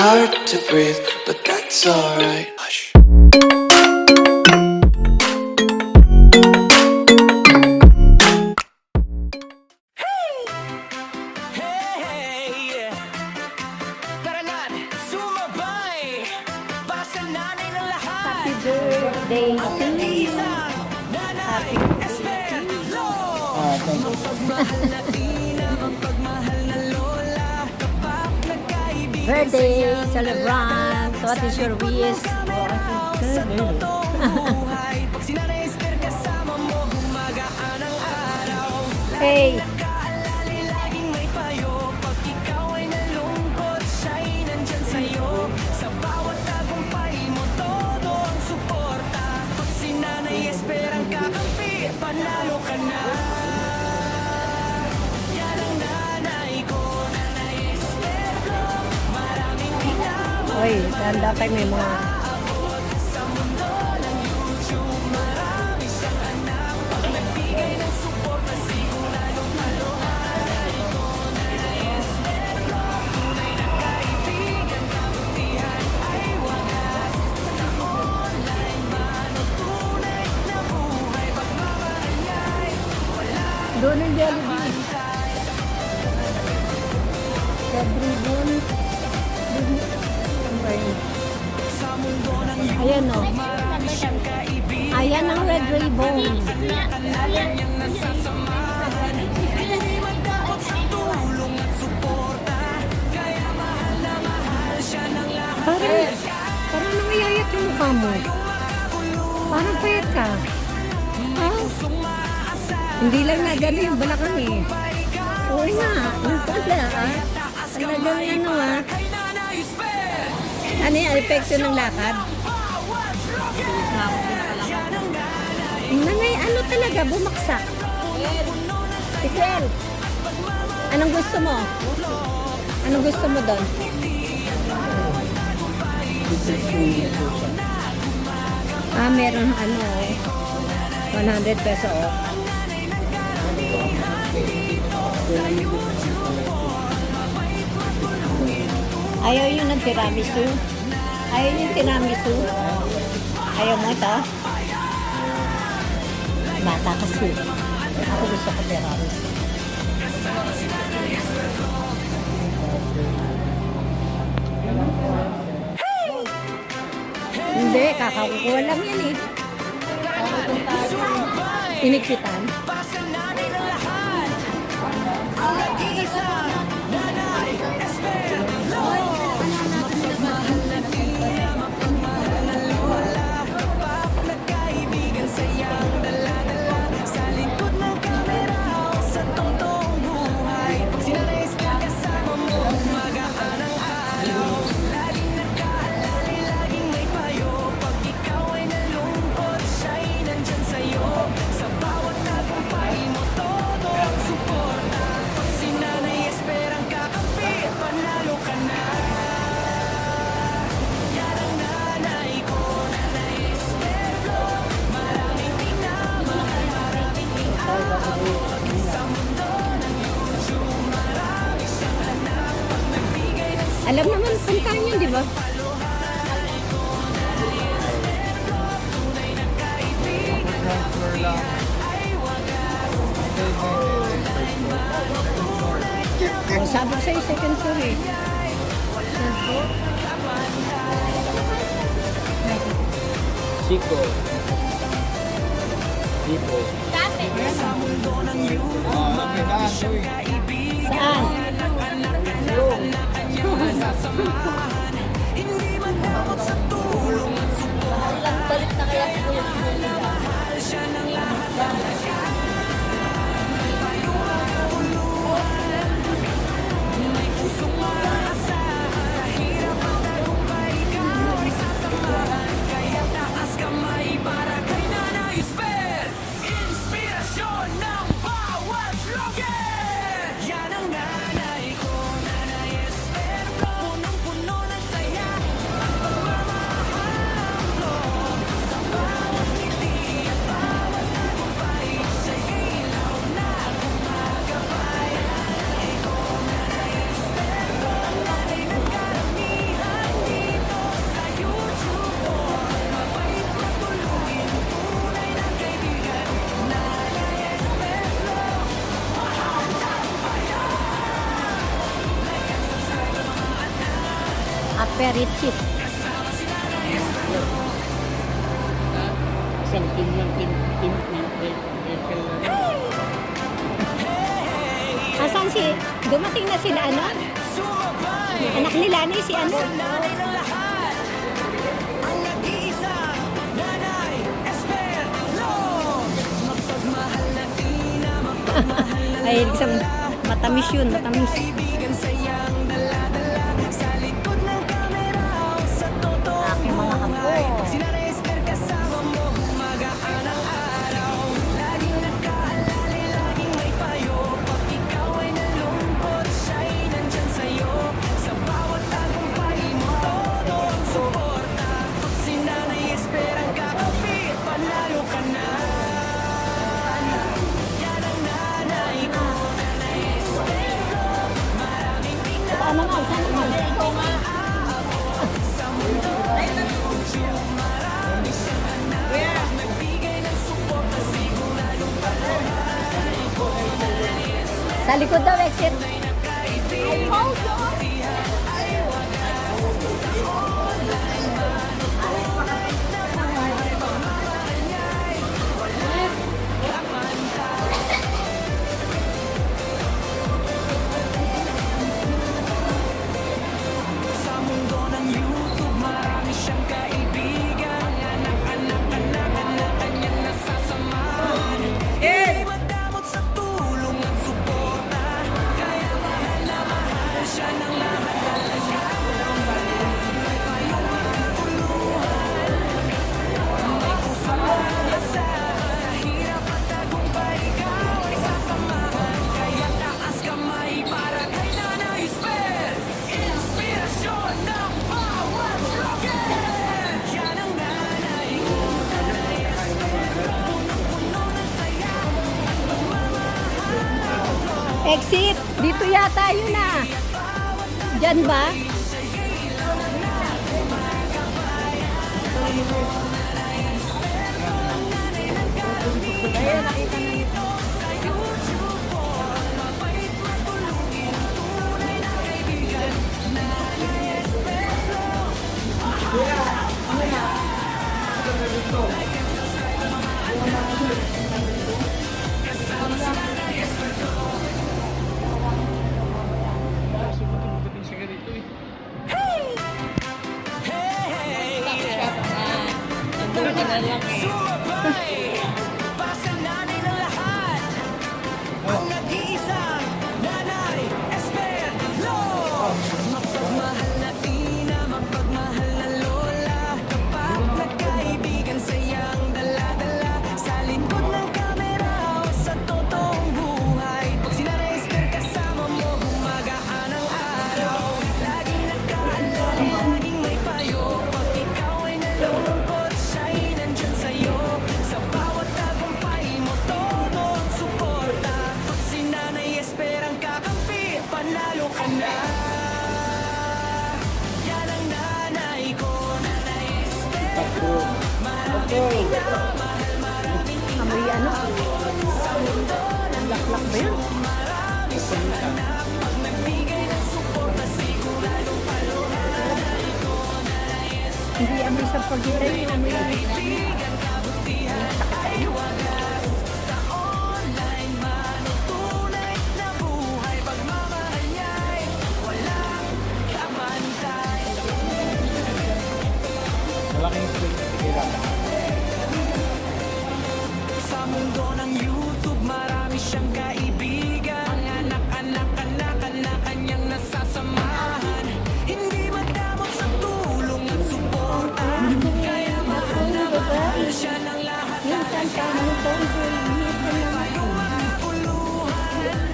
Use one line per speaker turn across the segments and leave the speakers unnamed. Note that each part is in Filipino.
hard to breathe, but that's alright. Hush.
Happy birthday to you. Happy birthday, celebrant. What is your wish? Hey.
Panalo ka na. Yan ang nanay ko, Nanay Estero. Maraming pinamahal
Oy, tanda tayo may mga
sa mundo ng YouTube. Marami siyang anak. Nagbigay ng suporta, siguradong nanay ko, Nanay Estero. Tunay na kaibigan, kabutihan ay wagas. Sa online man o tunay na buhay, pagmamahal niya'y
doon ang Jollibee. Red ribbon.
sa mundo ng
Ayan o.
marami siyang kaibigan.
Ayan ang red ribbon.
Kanalan niyang nasasamahan. Hindi matakot sa tulong at suporta. Kaya mahal na mahal siya ng lahat.
Parang nangayayat yung mukha mo. Parang payat ka. Ha? Hindi lang na gano'n yung balakang eh. Oo nga. Yung pala ah. Talagang ano ah. Ano yung epekto ng lakad? Nangay, ano talaga, bumaksak. Tikel, anong gusto mo? Anong gusto mo doon? Meron ano, 100 peso off. Ayaw yun ng tiramisu. Ayaw yung tiramisu. Ayaw mo ito? Bata kasi. Ako gusto ko tiramisu. Hindi, kakakukuha lang yan eh. Inikitan.
Pasananay ng lahat. Ang nag-iisa, Nanay Estero. Mapagmahal na tita, mapagmahal na lola. Kapak na kaibigan, sayang dala-dala. Sa likod ng kamera o sa totoong buhay. Pag Nanay Estero kasama mo, magaan ang araw. Laging nakaalala, laging may payo. Pag ikaw ay nalungkot, siya'y nandyan sa'yo. Sa bawat tagumpay mo, todo ang suporta. Pag si Nanay Estero ang kakampi, panalo ka na. Yan ang nanay ko, Nanay Estero. Maraming pinamahal, maraming inaabot. Sa mundo ng YouTube, marami siyang anak. Pag nagbigay ng
Alam naman, puntahan yun, di ba? Oh, sabi ko sa'yo, second floor eh.
Chico. Tipo.
sa mundo ng YouTube, marami siyang kaibigan.
Saan?
Nasasamahan, hindi man takot sa tulong at suporta. Mahal siya ng lahat. May pusong maasahan. Sa hirap at tagumpay, ikaw ay sasamahan. Kaya taas kamay para kay Nanay Estero. Inspirasyon ng bawat vlogger. Yan ang nanay ko, Nanay Estero. Punong-puno ng saya. Ang pagmamahal ko. Sa bawat ngiti at bawat tagumpay,
Aperitif.
Sentim lang
Asan si, dumating na sila ano? Anak ni Lani si ano?
Nanay ng lahat, ang nag-iisa, Nanay Esperlo. Mapagmahal na tina, mapagmahal na
Ay, isang matamis yun, matamis.
kaibigan, sayang dala-dala sa likod ng kamera o sa totoong
Aking mga apo.
buhay. Si Nanay Esper kasama mo, magaan ang araw. Laging nakaalala, laging may payo. Pag ikaw ay nalungkot, siya'y nandyan sa'yo. Sa bawat tagumpay mo, todo ang suporta. Pag si Nanay Esper ang kakapit, panalo ka na. Yan ang nanay ko, Nanay Esper. Maraming
Tama nga, saan nga?
sa mundo. Marami siyang anak. Nagbigay ng suporta, siguradong
Sa likod daw, exit.
sa mundo ng YouTube, marami siyang kaibigan. Anak, kanyang nasasamahan. Hindi madamot sa tulong at suporta. Kaya mahal na mahal siya ng lahat talaga. May payong makakuluhan. May pusong maasahan. Sa hirap at tagumpay, ikaw ay sasamahan. Kaya taas kamay para kay Nanay Esper. Inspirasyon ng bawat vlogger. Yan ang nanay ko, Nanay Esper. Punong-puno ng saya.
Exit! Dito yata yun ah. Diyan ba?
Sumabay! Basta nanay ng lahat. Ang nag-iisang Nanay Esperlo. Mapagmahal na tina, mapagmahal na lola. Kapag nagkaibigan, sayang dala-dala sa likod ng kamera o sa totoong buhay. Pag si Nanay Esper kasama mo, gumagaan ang araw. Laging nakaalala, laging may payo. Pag ikaw ay nalulungkot, siya'y nandyan sa'yo. Sa bawat tagumpay mo, todo ang suporta. Pag si Nanay Esper ang kakampi, panalo ka na. Yan ang nanay ko, Nanay Esper. Maraming mahal, maraming
Amoy ano?
sa mundo ng
Laklak ba yun?
marami siyang anak. Pag nagbigay ng suporta, siguradong paluhan.
Hindi amoy sa pagkita yun. Amoy
Kaibigan, kabutihan, ay wagas. Sa online man, ang tunay na buhay. Pagmamahal niya'y walang kabantay.
Malaking sigla.
Sa mundo ng YouTube, marami siyang kaibigan. Ang anak, kanyang nasasamahan. Hindi madamot sa tulong at suporta. Kaya mahal na mahal siya ng lahat.
minsan pa ng tungkol. Minsan
Payong makakuluhan.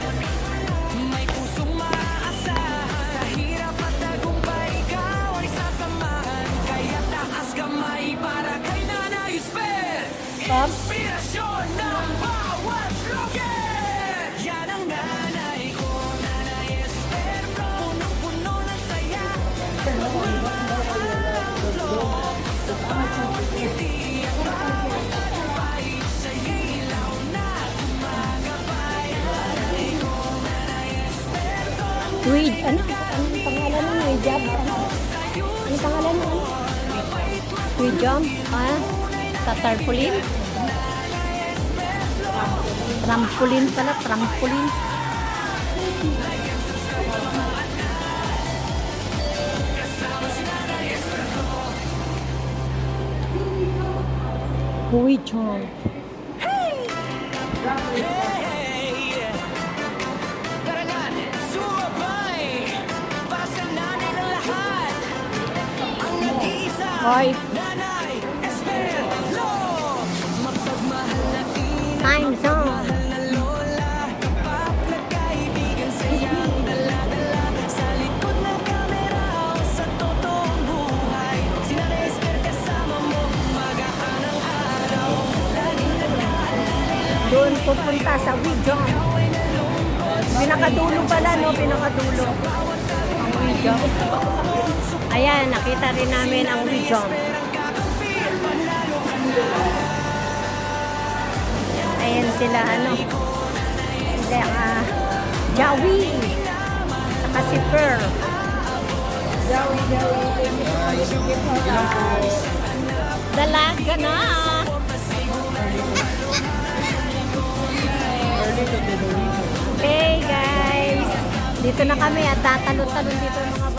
May pusong maaasahan. Sa hirap at tagumpay, ikaw ay sasamahan. Kaya taas kamay para kay Nanay Esper.
Pops.
Inspirasyon ng bawat vlogger. Yan ang nanay ko, Nanay Esper. Punong-puno ng saya. Magmamahal ang vlog. Sa bawat ngiti at bawat tagumpay, siya'y ilaw na gumagabay. Nanay ko, Nanay Esper.
Wait, ano? Anong pangalan nun? May job? Ano? Ano pangalan ng ano? Free jump? Ah, sa tarpaulin? Trampoline pala, trampoline. Free jump.
Karangan, sumabay, pasananin ang lahat. Ang nag-iisa,
Hoy,
Nanay Estelo. Mapagmahal na
time zone.
na lola, pap na kaibigan, sayang dala-dala. Sa likod ng kamera o sa totoong buhay, sina Esper kasama mo, magaan ang araw. Laging
Doon pupunta sa Wijong. Pinakadulo pala, no? Pinakadulo. Ang Wijong. Ayan, nakita rin namin ang Wijong. Ayan sila, ano? Sila, Jawi. Saka si Pearl. Dalaga na. Okay guys, dito na kami at tatalon-talon dito ng mga